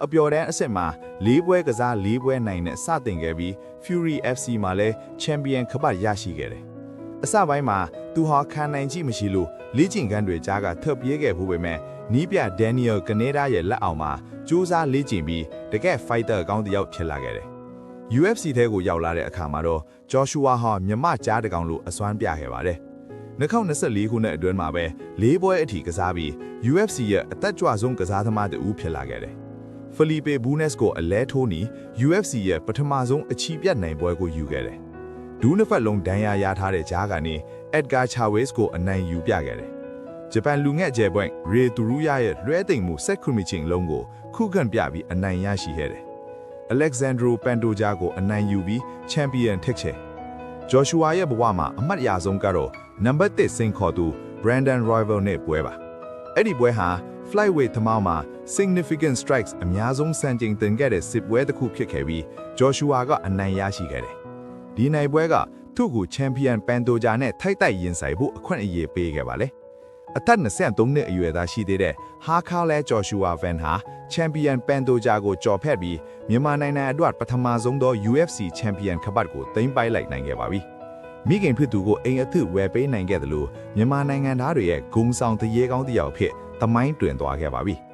အပျော်တန်းအစ်စ်မှာ၄ပွဲကစား၄ပွဲနိုင်နဲ့စတင်ခဲ့ပြီး Fury FC မှာလည်း Champion ခပတ်ရရှိခဲ့တယ်။အစပိုင်းမှာသူဟာခံနိုင်ကြည့်မရှိလို့လေ့ကျင့်ခန်းတွေကြားကထွက်ပြေးခဲ့ဖို့ပဲမဲ့နီးပြ Daniel Caneda ရဲ့လက်အောက်မှာစူးစမ်းလေ့ကျင့်ပြီးတကယ် fighter ကောင်းတစ်ယောက်ဖြစ်လာခဲ့တယ်။ UFC ထဲကိုရောက်လာတဲ့အခါမှာတော့ Joshua ဟာမြမကြားတကောင်လိုအစွမ်းပြခဲ့ပါတယ်။2024ခုနှစ်အတွင်းမှာပဲ၄ပွဲအထိကစားပြီး UFC ရဲ့အသက်ကြွဆုံးကစားသမားတူဖြစ်လာခဲ့တယ်။ Felipe Bunes ကိုအလဲထိုးနီ UFC ရဲ့ပထမဆုံးအချီးပြတ်နိုင်ပွဲကိုယူခဲ့တယ်။ဒူးနှစ်ဖက်လုံးဒဏ်ရာရထားတဲ့ကြားကနေ Edgar Chavez ကိုအနိုင်ယူပြခဲ့တယ်။ဂျပန်လူငယ်ကျဲပွင့် Ray Turuya ရဲ့လွှဲသိမ်မှုစက်ခရမီချင်းလုံးကိုခုခံပြပြီးအနိုင်ရရှိခဲ့တယ်။ Alexandro Pantoja ကိုအနိုင်ယူပြီး Champion ထက်ချေ။ Joshua ရဲ့ဘဝမှာအမှတ်ရဆုံးကတော့နံပါတ်1စိန်ခေါ်သူ Brandon Royval နဲ့ပွဲပါ။အဲ့ဒီပွဲဟာ Flyweight သမားမှာ significant strikes အများဆုံးစံချိန်တင်ခဲ့တဲ့စစ်ပွဲတစ်ခုဖြစ်ခဲ့ပြီး Joshua ကအနိုင်ရရှိခဲ့တယ်။ဒီနိုင်ပွဲကသူ့ကို Champion Pantoja နဲ့ထိုက်တိုက်ရင်ဆိုင်ဖို့အခွင့်အရေးပေးခဲ့ပါလေ။အသက်23နှစ်အရွယ်သားရှိသေးတဲ့ Hakale Joshua Van ဟာ Champion Pantoja ကိုကြော်ဖက်ပြီးမြန်မာနိုင်ငံအတွက်ပထမဆုံးသော UFC Champion ခပတ်ကိုသိမ်းပိုက်လိုက်နိုင်ခဲ့ပါပြီ။မိခင်ဖြစ်သူကိုအိမ်အthứcဝယ်ပေးနိုင်ခဲ့တယ်လို့မြန်မာနိုင်ငံသားတွေရဲ့ဂုဏ်ဆောင်တရေကောင်းတစ်ယောက်ဖြစ်သမိုင်းတွင်သွားခဲ့ပါပြီ။